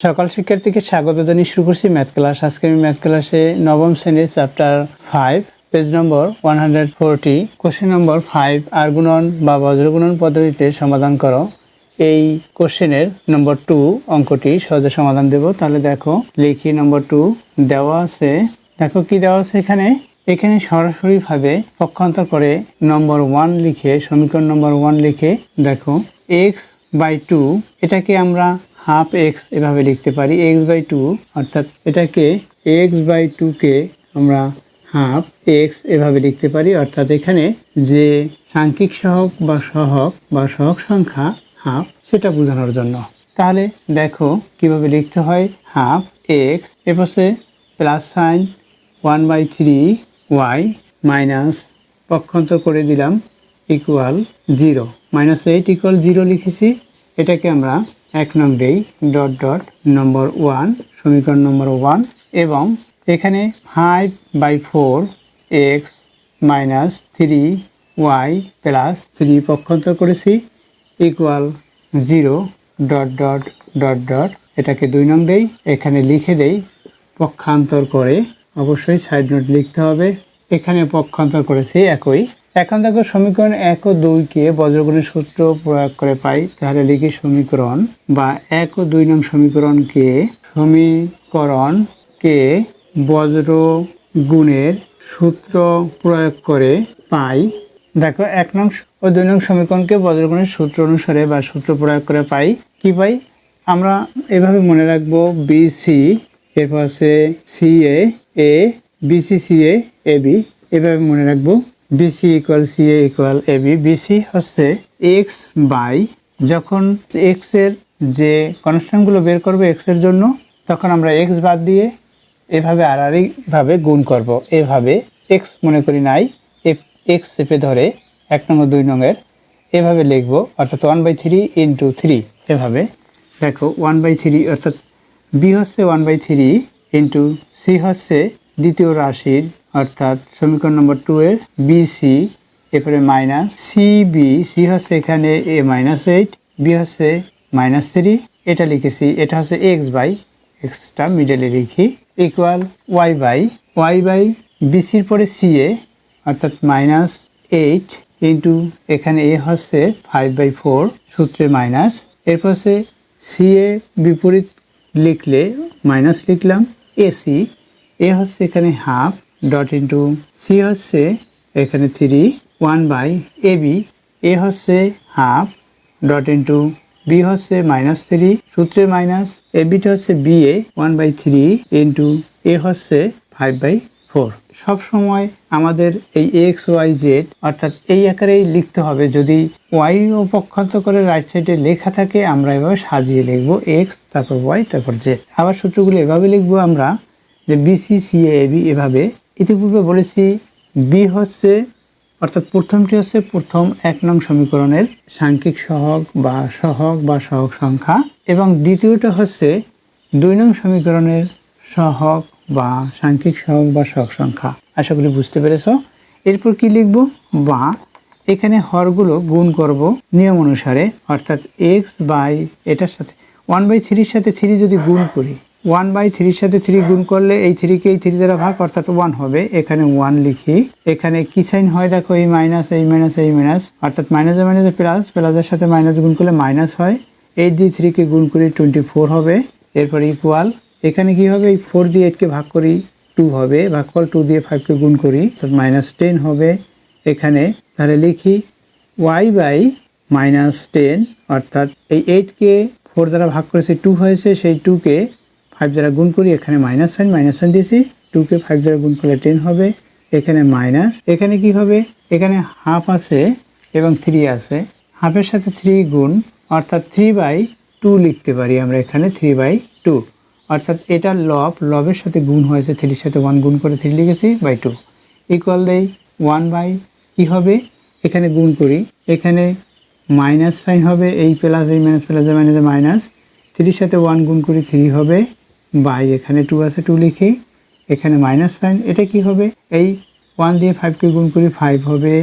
সকল শিক্ষার্থীকে স্বাগত জানিয়ে শুরু করছি ম্যাথ ক্লাস। আজকে আমি ম্যাথ ক্লাসে নবম শ্রেণীর চ্যাপ্টার 5 পেজ নম্বর 140 কোশ্চেন নম্বর 5 আর গুণন বা বজ্রগুণন পদ্ধতিতে সমাধান করো। এই কোশ্চেনের নম্বর 2 অঙ্কটি সহজে সমাধান দেব। তাহলে দেখো লিখি নম্বর 2 দেওয়া আছে। দেখো কি দেওয়া আছে এখানে সরাসরিভাবে পক্ষান্তর করে নম্বর 1 লিখে সমীকরণ নম্বর 1 লিখে দেখো x/2 এটাকে আমরা হাফ এক্স এভাবে লিখতে পারি। x/2 অর্থাৎ এটাকে x/2 কে আমরা হাফ এক্স এভাবে লিখতে পারি। অর্থাৎ এখানে যে সাংখ্যিক সহগ বা সহগ সংখ্যা হাফ সেটা বোঝানোর জন্য। তাহলে দেখো কিভাবে লিখতে হয়। হাফ এক্স এপাশে প্লাস সাইন 1/3y মাইনাস পক্ষান্তর করে দিলাম ইকুয়াল 0 -8 = 0 লিখেছি। এটাকে আমরা 1 নং দেই ডট ডট নম্বর 1 সমীকরণ নম্বর 1 এবং এখানে 5/4 x মাইনাস 3y প্লাস 3 পক্ষান্তর করেছি equal 0 dot dot dot dot এটাকে 2 নং দেই। এখানে লিখে দেই পক্ষান্তর করে, অবশ্যই সাইড নোট লিখতে হবে। এখানে পক্ষান্তর করেছি একই। এখন দেখো সমীকরণ 1 ও 2 কে বজ্রগুণের সূত্র প্রয়োগ করে পাই। তাহলে লিখি সমীকরণ বা 1 ও 2 নং সমীকরণকে বজ্রগুণের সূত্র প্রয়োগ করে পাই। দেখো 1 নং ও 2 নং সমীকরণকে বজ্রগুণের সূত্র অনুসারে বা সূত্র প্রয়োগ করে পাই। কি পাই আমরা এভাবে মনে রাখবো বিসি এরপর আছে সিএ এ বিসি সিএ এবি এভাবে মনে রাখবো। BC = CA = AB। BC হচ্ছে x বাই, যখন x এর যে কনস্ট্যান্টগুলো বের করবে x এর জন্য, তখন আমরা x বাদ দিয়ে এভাবে ভাবে গুণ করব। এভাবে x মনে করি নাই, x চেপে ধরে 1 নং ও 2 নং এর এভাবে লিখব। অর্থাৎ 1/3 × 3 এভাবে দেখো 1/3 অর্থাৎ b হচ্ছে 1/3 × c হচ্ছে দ্বিতীয় রাশির অর্থাৎ সমীকরণ নম্বর 2 এর বিসি এরপরে মাইনাস সিবি। সি হচ্ছে এখানে -8, বি হচ্ছে -3 এটা লিখেছি। এটা হচ্ছে x/টা মিডলে লিখি ইকুয়াল y/y বিসির পরে সিএ অর্থাৎ -8 ইন্টু এখানে এ হচ্ছে 5/4 সূত্রে মাইনাস, এরপর হচ্ছে সিএ বিপরীত লিখলে মাইনাস লিখলাম এসি। এ হচ্ছে এখানে হাফ ডট ইন্টু সি হচ্ছে এখানে 3 1/AB। এ হচ্ছে হাফ ডট ইন্টু বি হচ্ছে -3 সূত্রে মাইনাস, এবিটা হচ্ছে BA 1/3 ইন্টু এ হচ্ছে 5/4। সব সময় আমাদের এই XYZ অর্থাৎ এই আকারেই লিখতে হবে। যদি y ও পক্ষান্তর করে রাইট সাইডে লেখা থাকে আমরা এভাবে সাজিয়ে লিখবো x তারপর y তারপর z। আবার সূত্রগুলো এভাবে লিখবো আমরা যে বিসি সিএ এবি এভাবে। ইতিপূর্বে বলেছি বি হচ্ছে অর্থাৎ প্রথমটি হচ্ছে প্রথম 1 নং সমীকরণের সাংখ্যিক সহগ বা সহগ সংখ্যা এবং দ্বিতীয়টা হচ্ছে 2 নং সমীকরণের সহগ বা সাংখ্যিক সহগ বা সহগ সংখ্যা। আশা করি বুঝতে পেরেছো। এরপর কি লিখব বা এখানে হরগুলো গুণ করব নিয়ম অনুসারে। অর্থাৎ x বাই এটার সাথে 1/3 এর সাথে 3 যদি গুণ করি, 1/3 সাথে 3 গুণ করলে এই 3 কে এই 3 দ্বারা ভাগ অর্থাৎ 1 হবে। এখানে 1 লিখি। এখানে কি সাইন হয় দেখো এই মাইনাস অর্থাৎ মাইনাসে মাইনাসে প্লাস, প্লাসের সাথে মাইনাস গুণ করলে মাইনাস হয়। 8 দিয়ে 3 কে গুণ করি 24 হবে। এরপর ইকুয়াল এখানে কি হবে এই 4 দিয়ে 8 কে ভাগ করি 2 হবে, ভাগফল 2 দিয়ে 5 কে গুণ করি অর্থাৎ -10 হবে এখানে। তাহলে লিখি y/-10 অর্থাৎ এই 8 কে 4 দ্বারা ভাগ করেছে 2 হয়েছে, সেই 2 কে 5 দ্বারা গুণ করি। এখানে মাইনাস সাইন দিয়েছি, 2 কে 5 দ্বারা গুণ করলে 10 হবে। এখানে মাইনাস, এখানে কি হবে এখানে হাফ আছে এবং 3 আছে, হাফের সাথে 3 গুণ অর্থাৎ 3/2 লিখতে পারি আমরা এখানে 3/2 অর্থাৎ এটা লবের সাথে গুণ হয়েছে, 3 এর সাথে 1 গুণ করে 3 লিখেছি /2 ইকুয়াল দেই 1 কি হবে এখানে গুণ করি, এখানে মাইনাস সাইন হবে, এই প্লাস এই মাইনাস প্লাসে মাইনাসে মাইনাস, 3 এর সাথে 1 গুণ করি 3 হবে বাই এখানে 2 আছে 2 লিখি, এখানে মাইনাস সাইন। এটা কি হবে এই 1 দিয়ে 5 কে গুণ করি 5 হবে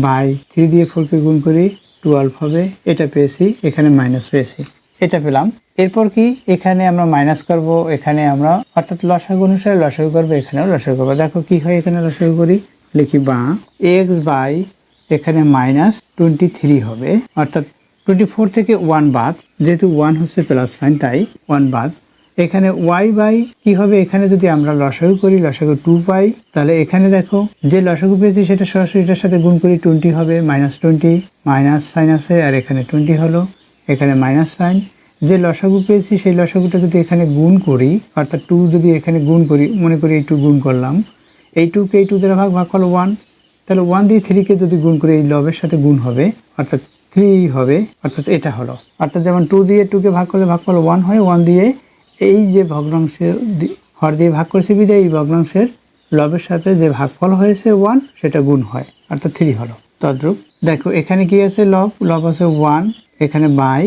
বাই 3 দিয়ে 4 কে গুণ করি 12 হবে। এটা পেয়েছি, এখানে মাইনাস পেয়েছি। এটা পেলাম। এরপর কি এখানে আমরা মাইনাস করব, এখানে আমরা অর্থাৎ লসাগু অনুসারে লসাগু করবো, এখানেও লসাগু করবো। দেখো কি হয়, এখানে লসাগু করি, লিখি বা এক্স বাই এখানে -23 হবে, অর্থাৎ 24 থেকে 1 বাদ, যেহেতু 1 হচ্ছে প্লাস সাইন তাই 1 বাদ। এখানে ওয়াই বাই কি হবে, এখানে যদি আমরা লসাগু করি লসাগু 2 পাই, তাহলে এখানে দেখো যে লসাগু পেয়েছি সেটা সরাসরি এটার সাথে গুণ করি, 20 হবে, -20 মাইনাস সাইন আছে আর এখানে 20 হলো, এখানে মাইনাস সাইন। যে লসাগু পেয়েছি সেই লসাগুটা যদি এখানে গুণ করি, অর্থাৎ 2 যদি এখানে গুণ করি, মনে করি এই 2 গুণ করলাম, এই 2 কে এই 2 দ্বারা ভাগ হলো 1, তাহলে 1 দিয়ে 3 কে যদি গুণ করি এই লবের সাথে গুণ হবে, অর্থাৎ 3 হবে, অর্থাৎ এটা হলো। অর্থাৎ যেমন 2 দিয়ে 2 কে ভাগ করলে ভাগফল 1 হয়, 1 দিয়ে এই যে ভগ্নাংশের হর দিয়ে ভাগ করেছে বিধায় এই ভগ্নাংশের লবের সাথে যে ভাগফল হয়েছে 1 সেটা গুণ হয়, অর্থাৎ 3 হলো। তদ্রূপ দেখো এখানে কি আছে, লব আছে 1, এখানে বাই,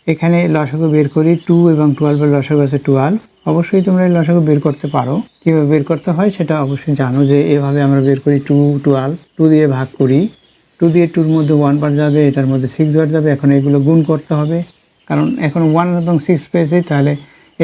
এখানে লসাগু বের করি 2 এবং 12 এর লসাগু আছে 12। অবশ্যই তোমরা এই লসাগু বের করতে পারো, কিভাবে বের করতে হয় সেটা অবশ্যই জানো, যে এভাবে আমরা বের করি 2 12, 2 দিয়ে ভাগ করি, 2 দিয়ে 2 মধ্যে 1 বার যাবে, এটার মধ্যে 6 বার যাবে। এখন এগুলো গুণ করতে হবে, কারণ এখন 1 এবং 6 পেয়েছি, তাহলে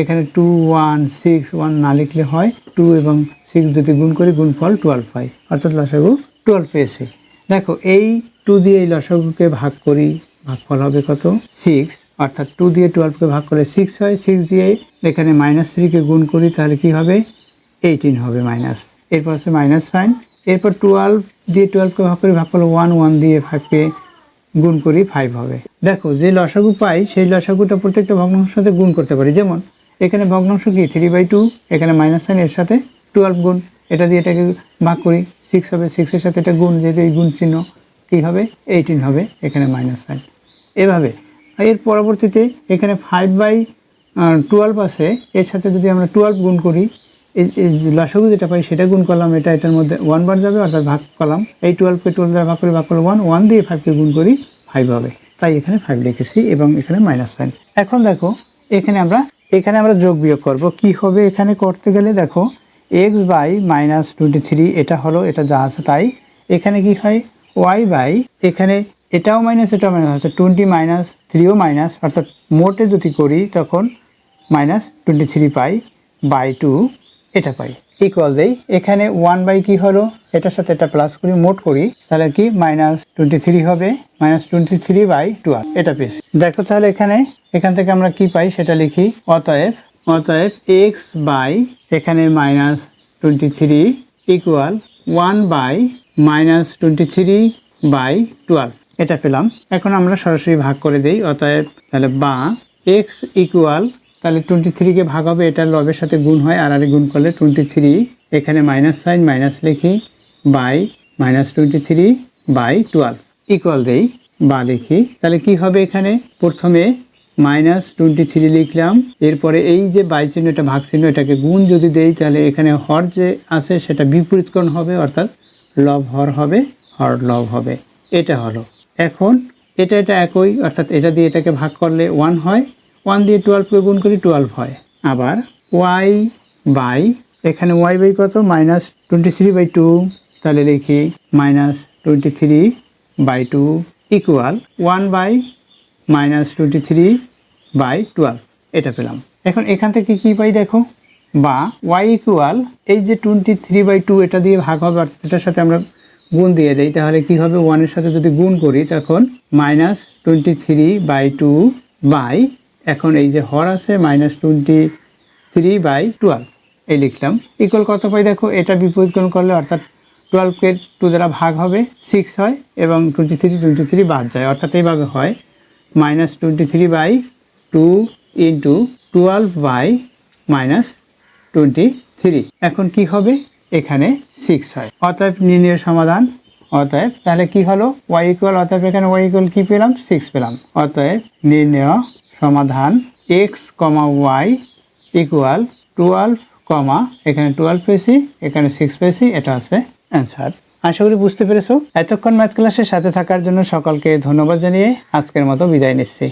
এখানে 2 1 6 1 না লিখলে হয়, 2 এবং 6 যদি গুণ করি গুণফল 12 হয়, অর্থাৎ লসাগু 12 পেয়েছি। দেখো এই 2 দিয়ে এই লসাগুকে ভাগ করি, ভাগফল হবে কত 6, অর্থাৎ 2 দিয়ে 12 কে ভাগ করে 6 হয়, 6 দিয়ে এখানে -3 কে গুণ করি তাহলে কি হবে 18 হবে মাইনাস, এরপর আছে মাইনাস সাইন। এরপর 12 দিয়ে 12 কে ভাগ করি, ভাগফল 1, 1 দিয়ে 5 কে গুণ করি 5 হবে। দেখো যে লসাগু পাই সেই লসাগুটা প্রত্যেকটা ভগ্নাংশের সাথে গুণ করতে পারি, যেমন এখানে ভগ্নাংশ কি 3/2, এখানে মাইনাস সাইন, এর সাথে 12 গুণ, এটা দিয়ে এটাকে ভাগ করি 6 হবে, 6 এর সাথে এটা গুণ, যেহেতু এই গুণ চিহ্ন কী হবে 18 হবে, এখানে মাইনাস সাইন। এভাবে এর পরবর্তীতে এখানে 5/12 আছে, এর সাথে যদি আমরা 12 গুণ করি, এই লসাগু যেটা পাই সেটা গুণ করলাম, এটা এটার মধ্যে 1 বার যাবে, অর্থাৎ ভাগ করলাম, এই 12 কে 12 দ্বারা ভাগ করে ভাগ করলে 1, 1 দিয়ে 5 কে গুণ করি 5 হবে, তাই এখানে 5 লিখেছি এবং এখানে মাইনাস সাইন। এখন দেখো এখানে আমরা যোগ বিয়োগ করব, কি হবে এখানে করতে গেলে, দেখো x বাই -23 এটা হলো, এটা যা আছে তাই। এখানে কি হয় y বাই, এখানে এটাও মাইনাস এটাও মাইনাস আছে, 20 মাইনাস 3ও মাইনাস, অর্থাৎ মোটে যদি করি তখন -23 পাই বাই 2 এটা পাই, ইকুয়াল দেই। এখানে 1 বাই কি হলো, এটার সাথে এটা প্লাস করি, মোট করি, তাহলে কি -23 হবে, -23/12 এটা পেয়েছি। দেখো তাহলে এখান থেকে আমরা কি পাই সেটা লিখি, অতএব x বাই এখানে -23 ইকুয়াল 1 বাই -23/12 এটা পেলাম। এখন আমরা সরাসরি ভাগ করে দেই, অতএব তাহলে বা x ইকুয়াল, তাহলে 23 কে ভাগ হবে, এটা লবের সাথে গুণ হয়, আর গুণ করলে 23, এখানে মাইনাস সাইন মাইনাস লিখি, বাই -23/12 ইকুয়াল দেই, বা লিখি, তাহলে কি হবে এখানে প্রথমে -23 লিখলাম, এরপরে এই যে বাই চিহ্ন এটা ভাগ চিহ্ন, এটাকে গুণ যদি দেই তাহলে এখানে হর যে আছে সেটা বিপরীতকরণ হবে, অর্থাৎ লব হর হবে, হর লব হবে, এটা হলো। এখন এটা একই, অর্থাৎ এটা দিয়ে এটাকে ভাগ করলে 1 হয়, 1 দিয়ে 12 কে গুণ করি 12 হয়। আবার y বাই, এখানে y বাই কত -23/2, তাহলে লিখি -23/2 ইকুয়াল 1 বাই -23/12 এটা পেলাম। এখন এখান থেকে কি পাই দেখো, বা y ইকুয়াল এই যে 23/2 এটা দিয়ে ভাগ হবে, অর্থাৎ এটার সাথে আমরা গুণ দিয়ে দেই, তাহলে কি হবে 1 এর সাথে যদি গুণ করি তখন -23/2 বাই, এখন এই যে হর আছে -23/12 এই লিখলাম, ইকুয়াল কত পাই দেখো, এটা বিপরীতকরণ করলে অর্থাৎ 12 কে 2 দ্বারা ভাগ হবে 6 হয় এবং 23 বাদ যায়, অর্থাৎ এইভাবে হয় -23/2 ইন্টু 12/-23। এখন কি হবে এখানে 6 হয়, অতএব নির্ণয়ের সমাধান, অতএব তাহলে কি হলো y ইকুয়াল, অতএব এখানে y ইকুয়াল কি পেলাম 6 পেলাম, অতএব নির্ণয় সমাধান x, y ইকুয়াল 12, এখানে 12 পেয়েছি, এখানে 6 পেয়েছি, এটা আছে অ্যান্সার। আশা করি বুঝতে পেরেছো। এতক্ষণ ম্যাথ ক্লাসের সাথে থাকার জন্য সকলকে ধন্যবাদ জানিয়ে আজকের মতো বিদায় নিচ্ছি।